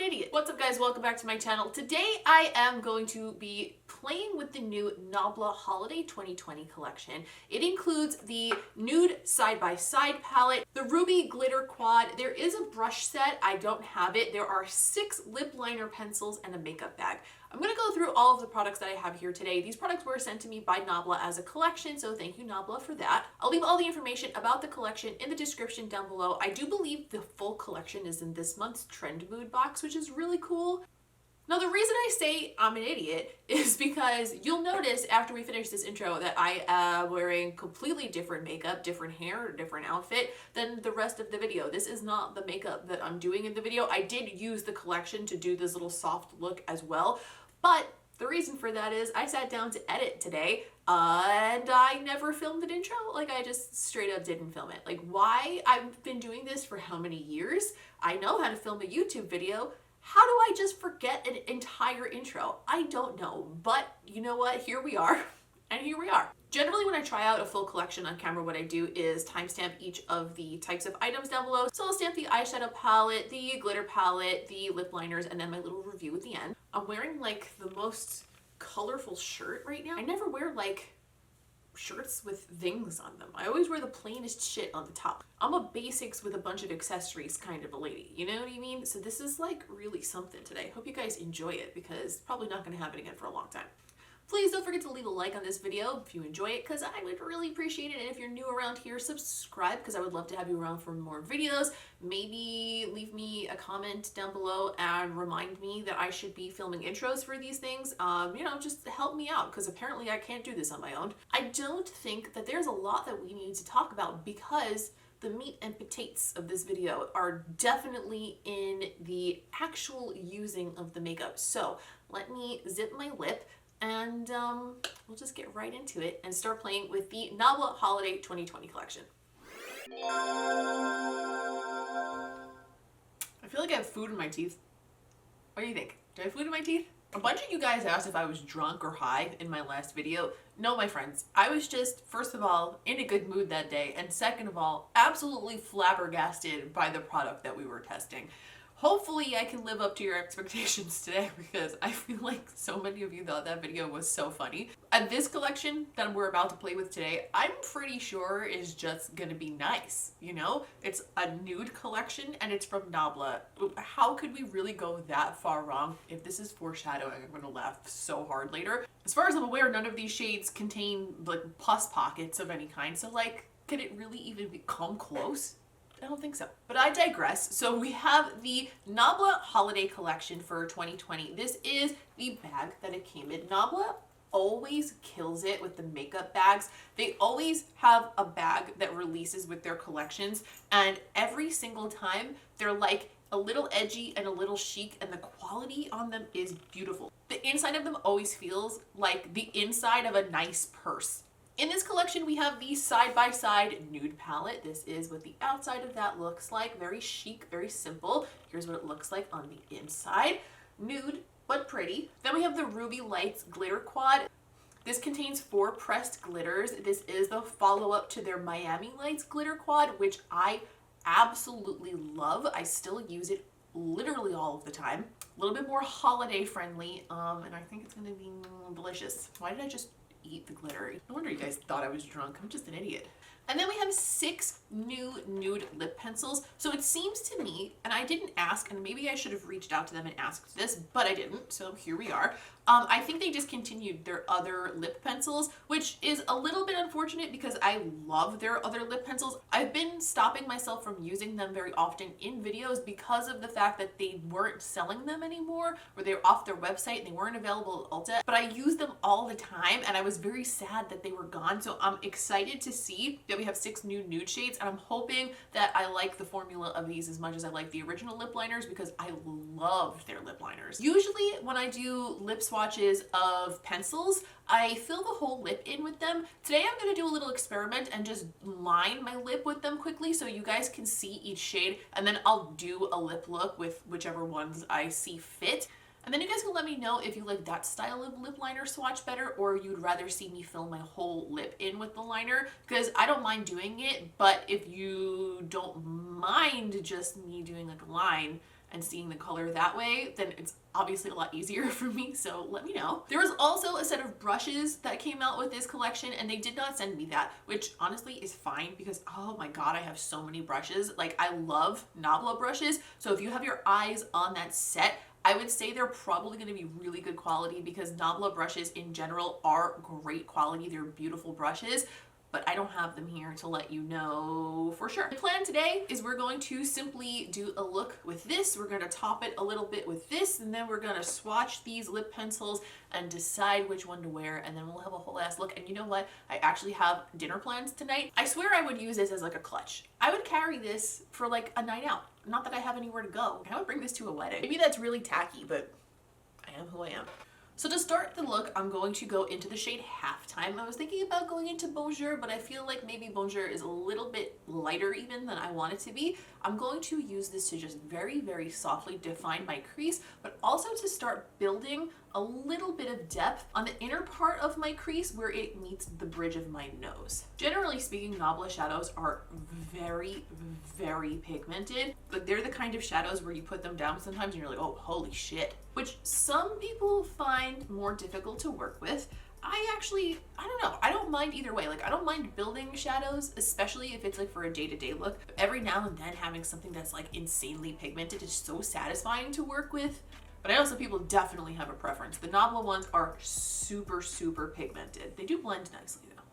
idiot. What's up guys, welcome back to my channel. Today I am going to be playing with the new Nabla Holiday 2020 collection. It includes the nude side-by-side palette, the ruby glitter quad, there is a brush set, I don't have it, there are 6 lip liner pencils and a makeup bag. I'm going to go through all of the products that I have here today. These products were sent to me by Nabla as a collection, so thank you Nabla for that. I'll leave all the information about the collection in the description down below. I do believe the full collection is in this month's Trend Mood box, which is really cool. Now the reason I say I'm an idiot is because you'll notice after we finish this intro that I am wearing completely different makeup, different hair, different outfit than the rest of the video. This is not the makeup that I'm doing in the video. I did use the collection to do this little soft look as well, but the reason for that is I sat down to edit today and I never filmed an intro. Like I just straight up didn't film it. Like why? I've been doing this for how many years? I know how to film a YouTube video. How do I just forget an entire intro? I don't know, but you know what? Here we are, and here we are. Generally, when I try out a full collection on camera, what I do is timestamp each of the types of items down below. So I'll stamp the eyeshadow palette, the glitter palette, the lip liners, and then my little review at the end. I'm wearing like the most colorful shirt right now. I never wear like shirts with things on them. I always wear the plainest shit on the top. I'm a basics with a bunch of accessories kind of a lady, you know what I mean? So this is like really something today. Hope you guys enjoy it because probably not going to happen again for a long time. Please don't forget to leave a like on this video if you enjoy it because I would really appreciate it. And if you're new around here, subscribe because I would love to have you around for more videos. Maybe leave me a comment down below and remind me that I should be filming intros for these things. You know, just help me out because apparently I can't do this on my own. I don't think that there's a lot that we need to talk about because the meat and potatoes of this video are definitely in the actual using of the makeup. So let me zip my lip and we'll just get right into it and start playing with the Nabla Holiday 2020 collection. I feel like I have food in my teeth. What do you think? Do I have food in my teeth? A bunch of you guys asked if I was drunk or high in my last video. No, my friends. I was just, first of all, in a good mood that day, and second of all, absolutely flabbergasted by the product that we were testing. Hopefully I can live up to your expectations today because I feel like so many of you thought that video was so funny. And this collection that we're about to play with today, I'm pretty sure is just gonna be nice, you know? It's a nude collection and it's from Nabla. How could we really go that far wrong? If this is foreshadowing, I'm gonna laugh so hard later. As far as I'm aware, none of these shades contain like pus pockets of any kind, so like, could it really even come close? I don't think so, but I digress. So we have the Nabla Holiday Collection for 2020. This is the bag that it came in. Nabla always kills it with the makeup bags. They always have a bag that releases with their collections, and every single time they're like a little edgy and a little chic, and the quality on them is beautiful. The inside of them always feels like the inside of a nice purse. In this collection, we have the side-by-side nude palette. This is what the outside of that looks like. Very chic, very simple. Here's what it looks like on the inside. Nude, but pretty. Then we have the Ruby Lights glitter quad. This contains 4 pressed glitters. This is the follow-up to their Miami Lights glitter quad, which I absolutely love. I still use it literally all of the time. A little bit more holiday friendly, and I think it's gonna be delicious. Why did I just eat the glitter? No wonder you guys thought I was drunk. I'm just an idiot. And then we have 6 new nude lip pencils. So it seems to me, and I didn't ask, and maybe I should have reached out to them and asked this, but I didn't, so here we are. I think they discontinued their other lip pencils, which is a little bit unfortunate because I love their other lip pencils. I've been stopping myself from using them very often in videos because of the fact that they weren't selling them anymore, or they were off their website and they weren't available at Ulta, but I use them all the time and I was very sad that they were gone. So I'm excited to see that we have 6 new nude shades, and I'm hoping that I like the formula of these as much as I like the original lip liners because I love their lip liners. Usually when I do lip swatches of pencils, I fill the whole lip in with them. Today I'm going to do a little experiment and just line my lip with them quickly so you guys can see each shade, and then I'll do a lip look with whichever ones I see fit. And then you guys can let me know if you like that style of lip liner swatch better, or you'd rather see me fill my whole lip in with the liner, because I don't mind doing it, but if you don't mind just me doing like a line, and seeing the color that way, then it's obviously a lot easier for me, so let me know. There was also a set of brushes that came out with this collection, and they did not send me that, which honestly is fine because, oh my god, I have so many brushes. Like, I love Nabla brushes, so if you have your eyes on that set, I would say they're probably going to be really good quality because Nabla brushes in general are great quality. They're beautiful brushes, but I don't have them here to let you know for sure. The plan today is we're going to simply do a look with this. We're going to top it a little bit with this, and then we're going to swatch these lip pencils and decide which one to wear, and then we'll have a whole ass look. And you know what? I actually have dinner plans tonight. I swear I would use this as like a clutch. I would carry this for like a night out. Not that I have anywhere to go. I would bring this to a wedding. Maybe that's really tacky, but I am who I am. So to start the look, I'm going to go into the shade Halftime. I was thinking about going into Bonjour, but I feel like maybe Bonjour is a little bit lighter even than I want it to be. I'm going to use this to just very, very softly define my crease, but also to start building a little bit of depth on the inner part of my crease where it meets the bridge of my nose. Generally speaking, Nabla shadows are very, very pigmented, but they're the kind of shadows where you put them down sometimes and you're like, oh, holy shit. Which some people find more difficult to work with. I don't know. I don't mind either way. Like, I don't mind building shadows, especially if it's like for a day-to-day look. But every now and then having something that's like insanely pigmented is so satisfying to work with. But I know some people definitely have a preference. The Nabla ones are super, super pigmented. They do blend nicely though.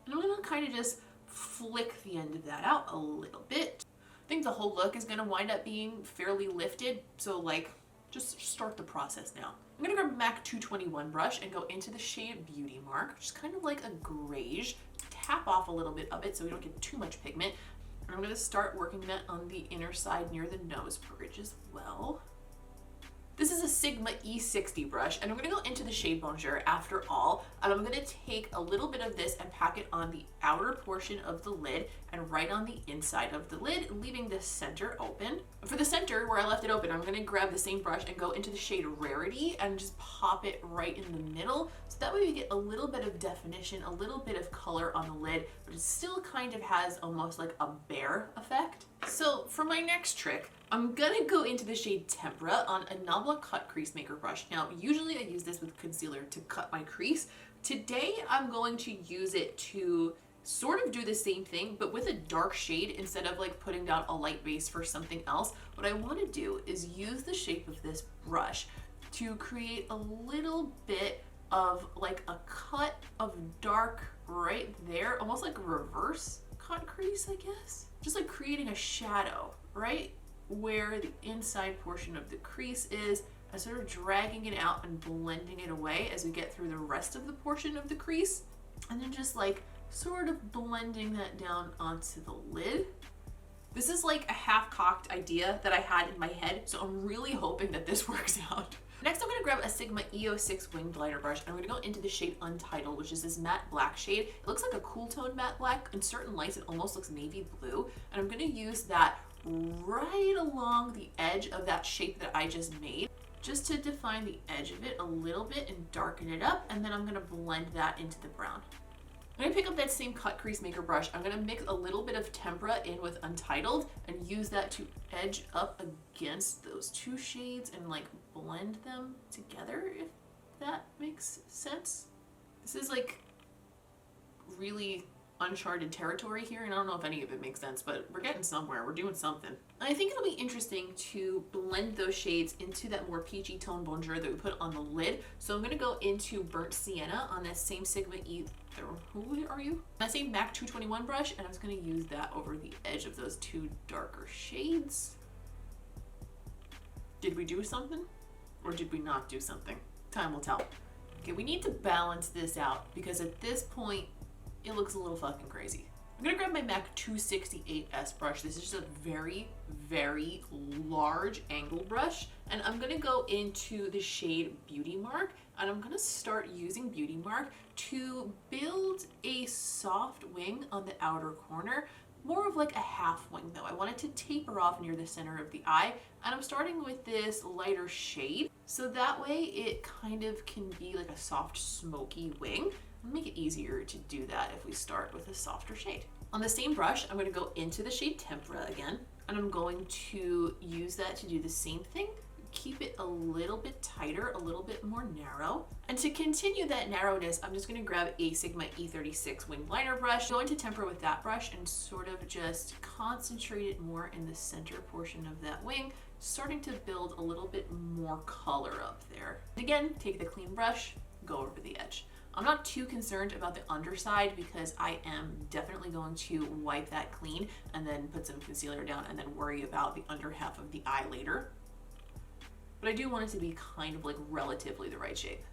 And I'm gonna kind of just flick the end of that out a little bit. I think the whole look is gonna wind up being fairly lifted. So like, just start the process now. I'm gonna grab a MAC 221 brush and go into the shade Beauty Mark, which is kind of like a grayish. Tap off a little bit of it so we don't get too much pigment. And I'm gonna start working that on the inner side near the nose bridge as well. This is a Sigma E60 brush, and I'm gonna go into the shade Bonjour after all, and I'm gonna take a little bit of this and pack it on the outer portion of the lid and right on the inside of the lid, leaving the center open. For the center, where I left it open, I'm gonna grab the same brush and go into the shade Rarity and just pop it right in the middle, so that way we get a little bit of definition, a little bit of color on the lid, but it still kind of has almost like a bare effect. So for my next trick, I'm gonna go into the shade Tempera on a Nabla Cut Crease Maker brush. Now, usually I use this with concealer to cut my crease. Today, I'm going to use it to sort of do the same thing, but with a dark shade instead of like putting down a light base for something else. What I wanna do is use the shape of this brush to create a little bit of like a cut of dark right there, almost like a reverse cut crease, I guess. Just like creating a shadow, right? Where the inside portion of the crease is, and sort of dragging it out and blending it away as we get through the rest of the portion of the crease, and then just like sort of blending that down onto the lid. This is like a half-cocked idea that I had in my head, so I'm really hoping that this works out. Next, I'm gonna grab a Sigma E06 winged liner brush, and I'm gonna go into the shade Untitled, which is this matte black shade. It looks like a cool tone matte black. In certain lights, it almost looks navy blue, and I'm gonna use that right along the edge of that shape that I just made, just to define the edge of it a little bit and darken it up, and then I'm gonna blend that into the brown. I'm gonna pick up that same Cut Crease Maker brush. I'm gonna mix a little bit of Tempera in with Untitled and use that to edge up against those two shades and like blend them together, if that makes sense. This is like really uncharted territory here, and I don't know if any of it makes sense, but we're getting somewhere. We're doing something. I think it'll be interesting to blend those shades into that more peachy tone Bonjour that we put on the lid. So I'm gonna go into Burnt Sienna on that same Sigma E, who are you? That same MAC 221 brush, and I'm just gonna use that over the edge of those two darker shades. Did we do something? Or did we not do something? Time will tell. Okay, we need to balance this out because at this point, it looks a little fucking crazy. I'm gonna grab my MAC 268S brush. This is just a very, very large angle brush. And I'm gonna go into the shade Beauty Mark, and I'm gonna start using Beauty Mark to build a soft wing on the outer corner. More of like a half wing though. I want it to taper off near the center of the eye. And I'm starting with this lighter shade. So that way it kind of can be like a soft smoky wing. It'll make it easier to do that if we start with a softer shade. On the same brush, I'm gonna go into the shade Tempera again. and I'm going to use that to do the same thing. Keep it a little bit tighter, a little bit more narrow. And to continue that narrowness, I'm just gonna grab a Sigma E36 wing liner brush, go into temper with that brush and sort of just concentrate it more in the center portion of that wing, starting to build a little bit more color up there. And again, take the clean brush, go over the edge. I'm not too concerned about the underside because I am definitely going to wipe that clean and then put some concealer down and then worry about the under half of the eye later. But I do want it to be kind of like relatively the right shape.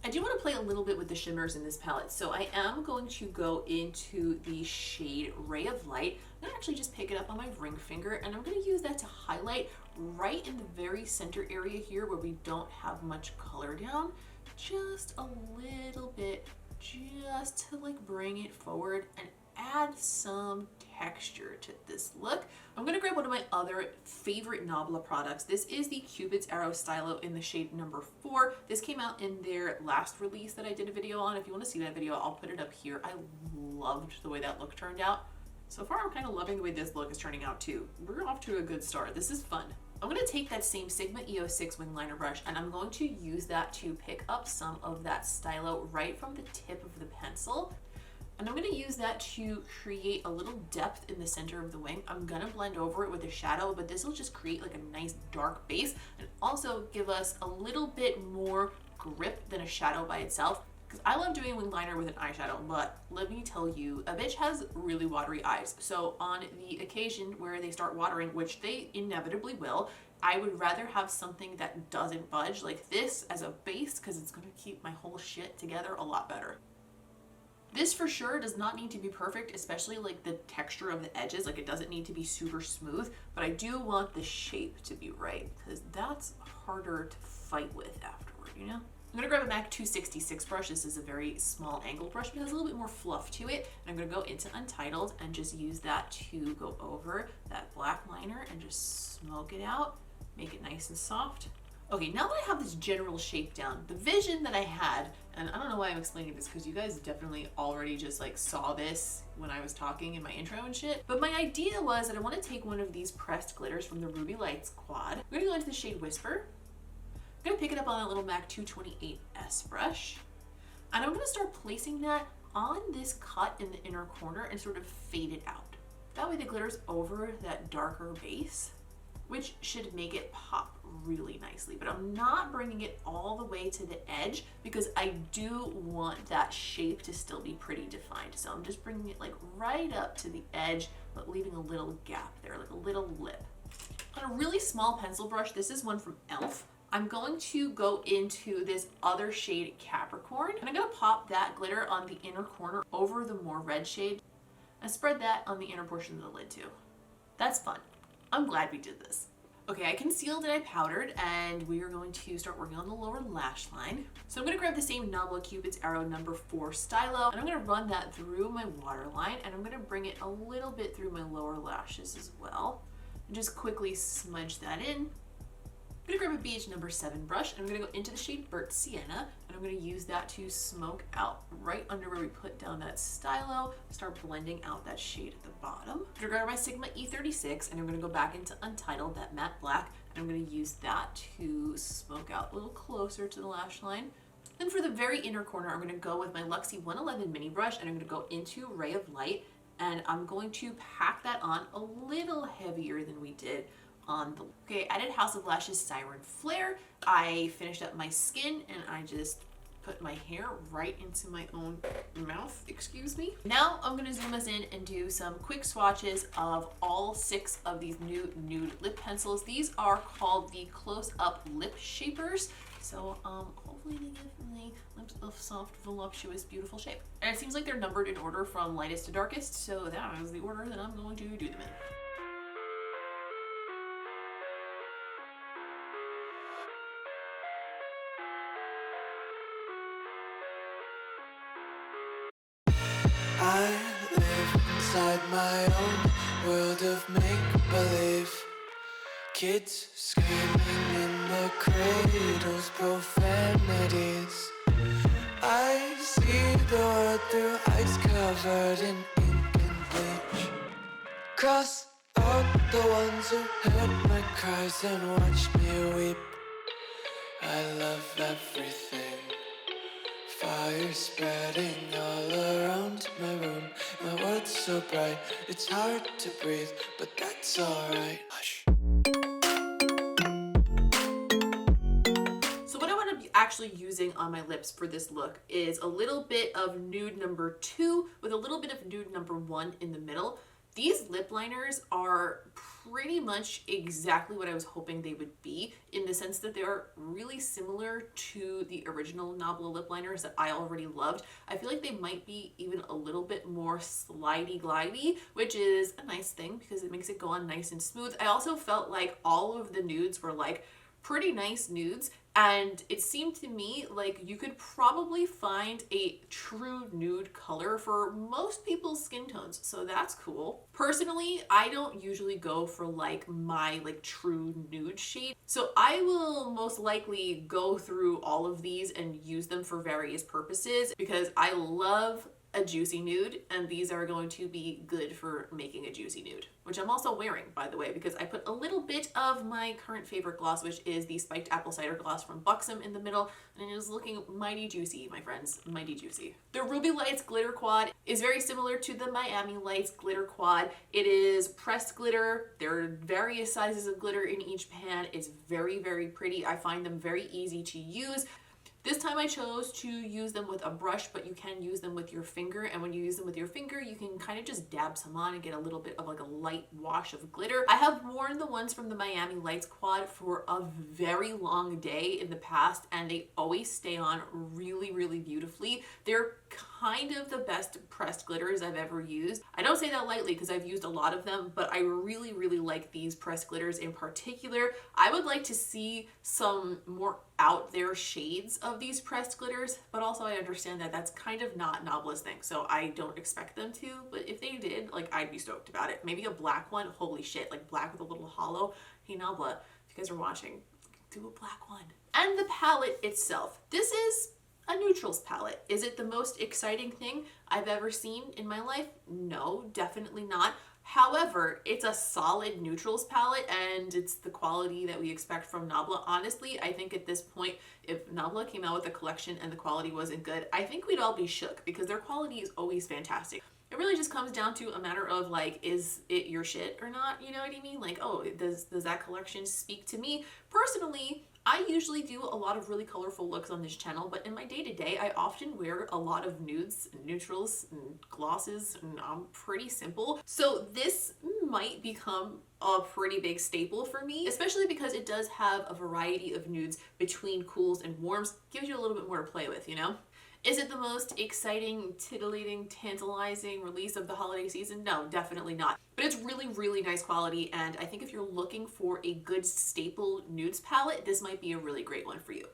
I do want to play a little bit with the shimmers in this palette, so I am going to go into the shade Ray of Light. I'm gonna actually just pick it up on my ring finger and I'm gonna use that to highlight right in the very center area here where we don't have much color down. Just a little bit, just to like bring it forward and add some texture to this look. I'm gonna grab one of my other favorite Nabla products. This is the Cupid's Arrow Stylo in the shade number 4. This came out in their last release that I did a video on. If you want to see that video, I'll put it up here. I loved the way that look turned out. So far, I'm kind of loving the way this look is turning out too. We're off to a good start. This is fun. I'm going to take that same Sigma E06 wing liner brush and I'm going to use that to pick up some of that stylo right from the tip of the pencil. And I'm going to use that to create a little depth in the center of the wing. I'm going to blend over it with a shadow, but this will just create like a nice dark base and also give us a little bit more grip than a shadow by itself. Because I love doing wing liner with an eyeshadow, but let me tell you, a bitch has really watery eyes. So on the occasion where they start watering, which they inevitably will, I would rather have something that doesn't budge like this as a base because it's going to keep my whole shit together a lot better. This for sure does not need to be perfect, especially like the texture of the edges. Like it doesn't need to be super smooth, but I do want the shape to be right because that's harder to fight with afterward, you know? I'm gonna grab a MAC 266 brush. This is a very small angled brush, but it has a little bit more fluff to it. And I'm gonna go into Untitled and just use that to go over that black liner and just smoke it out, make it nice and soft. Okay, now that I have this general shape down, the vision that I had, and I don't know why I'm explaining this because you guys definitely already just like saw this when I was talking in my intro and shit, but my idea was that I want to take one of these pressed glitters from the Ruby Lights quad. I'm gonna go into the shade Whisper. I'm gonna pick it up on that little MAC 228S brush, and I'm gonna start placing that on this cut in the inner corner and sort of fade it out. That way the glitter's over that darker base, which should make it pop really nicely. But I'm not bringing it all the way to the edge because I do want that shape to still be pretty defined. So I'm just bringing it like right up to the edge, but leaving a little gap there, like a little lip. On a really small pencil brush, this is one from e.l.f., I'm going to go into this other shade Capricorn, and I'm gonna pop that glitter on the inner corner over the more red shade and spread that on the inner portion of the lid too. That's fun. I'm glad we did this. Okay, I concealed and I powdered, and we are going to start working on the lower lash line. So I'm gonna grab the same Nabla Cupid's Arrow number 4 stylo, and I'm gonna run that through my waterline, and I'm gonna bring it a little bit through my lower lashes as well, and just quickly smudge that in. I'm gonna grab a BH number 7 brush, and I'm gonna go into the shade Burnt Sienna, and I'm gonna use that to smoke out right under where we put down that stylo, start blending out that shade at the bottom. I'm gonna grab my Sigma E36, and I'm gonna go back into Untitled, that matte black, and I'm gonna use that to smoke out a little closer to the lash line. Then for the very inner corner, I'm gonna go with my Luxie 111 mini brush, and I'm gonna go into Ray of Light, and I'm going to pack that on a little heavier than we did on the, okay, I did House of Lashes Siren Flare. I finished up my skin and I just put my hair right into my own mouth, excuse me. Now I'm gonna zoom us in and do some quick swatches of all 6 of these new nude lip pencils. These are called the Close Up Lip Shapers. So hopefully they give my lips a soft, voluptuous, beautiful shape. And it seems like they're numbered in order from lightest to darkest, so that is the order that I'm going to do them in. I live inside my own world of make-believe. Kids screaming in the cradles, profanities. I see the world through ice covered in ink and bleach. Cross out the ones who heard my cries and watched me weep. I love everything. Fire spreading all around my room. My world's so bright, it's hard to breathe, but that's alright. Hush. So what I want to be actually using on my lips for this look is a little bit of nude number 2 with a little bit of nude number 1 in the middle. These lip liners are pretty much exactly what I was hoping they would be, in the sense that they are really similar to the original Nabla lip liners that I already loved. I feel like they might be even a little bit more slidey glidey, which is a nice thing because it makes it go on nice and smooth. I also felt like all of the nudes were like pretty nice nudes, and it seemed to me like you could probably find a true nude color for most people's skin tones, so that's cool. Personally, I don't usually go for like my true nude shade, so I will most likely go through all of these and use them for various purposes because I love a juicy nude, and these are going to be good for making a juicy nude, which I'm also wearing, by the way, because I put a little bit of my current favorite gloss, which is the Spiked Apple Cider Gloss from Buxom, in the middle, and it is looking mighty juicy, my friends, mighty juicy. The Ruby Lights Glitter Quad is very similar to the Miami Lights Glitter Quad. It is pressed glitter. There are various sizes of glitter in each pan. It's very, very pretty. I find them very easy to use. This time I chose to use them with a brush, but you can use them with your finger, and when you use them with your finger, you can kind of just dab some on and get a little bit of like a light wash of glitter. I have worn the ones from the Miami Lights Quad for a very long day in the past, and they always stay on really, really beautifully. They're kind of the best pressed glitters I've ever used. I don't say that lightly because I've used a lot of them, but I really, really like these pressed glitters in particular. I would like to see some more out there shades of these pressed glitters, but also I understand that that's kind of not Nabla's thing, so I don't expect them to, but if they did, like, I'd be stoked about it. Maybe a black one, holy shit, like black with a little hollow. Hey Nabla, if you guys are watching, do a black one. And the palette itself. This is a neutrals palette. Is it the most exciting thing I've ever seen in my life? No, definitely not. However, it's a solid neutrals palette, and it's the quality that we expect from Nabla. Honestly, I think at this point, if Nabla came out with a collection and the quality wasn't good, I think we'd all be shook because their quality is always fantastic. It really just comes down to a matter of like, is it your shit or not? You know what I mean? Like, oh, does that collection speak to me? Personally, I usually do a lot of really colorful looks on this channel, but in my day-to-day, I often wear a lot of nudes, and neutrals, and glosses, and I'm pretty simple. So this might become a pretty big staple for me, especially because it does have a variety of nudes between cools and warms. Gives you a little bit more to play with, you know? Is it the most exciting, titillating, tantalizing release of the holiday season? No, definitely not. But it's really, really nice quality, and I think if you're looking for a good staple nudes palette, this might be a really great one for you.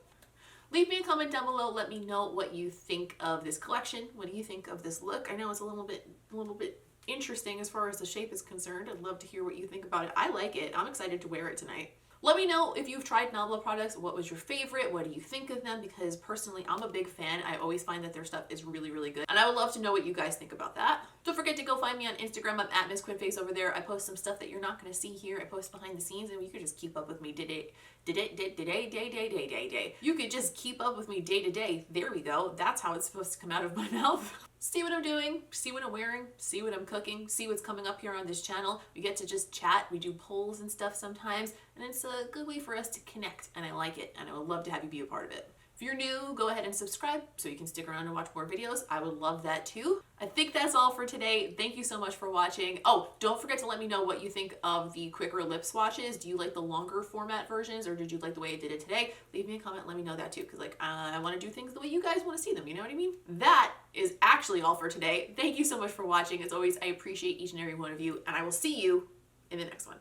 Leave me a comment down below. Let me know what you think of this collection. What do you think of this look? I know it's a little bit interesting as far as the shape is concerned. I'd love to hear what you think about it. I like it. I'm excited to wear it tonight. Let me know if you've tried Nabla products. What was your favorite? What do you think of them? Because personally, I'm a big fan. I always find that their stuff is really, really good. And I would love to know what you guys think about that. Don't forget to go find me on Instagram. I'm at Miss Quinface over there. I post some stuff that you're not going to see here. I post behind the scenes, and you can just keep up with me day. You could just keep up with me day to day. There we go. That's how it's supposed to come out of my mouth. See what I'm doing, see what I'm wearing, see what I'm cooking, see what's coming up here on this channel. We get to just chat, we do polls and stuff sometimes, and it's a good way for us to connect, and I like it, and I would love to have you be a part of it. If you're new, go ahead and subscribe so you can stick around and watch more videos. I would love that too. I think that's all for today. Thank you so much for watching. Oh, don't forget to let me know what you think of the quicker lip swatches. Do you like the longer format versions, or did you like the way I did it today? Leave me a comment, let me know that too, because like I want to do things the way you guys want to see them, you know what I mean? That is actually all for today. Thank you so much for watching. As always, I appreciate each and every one of you, and I will see you in the next one.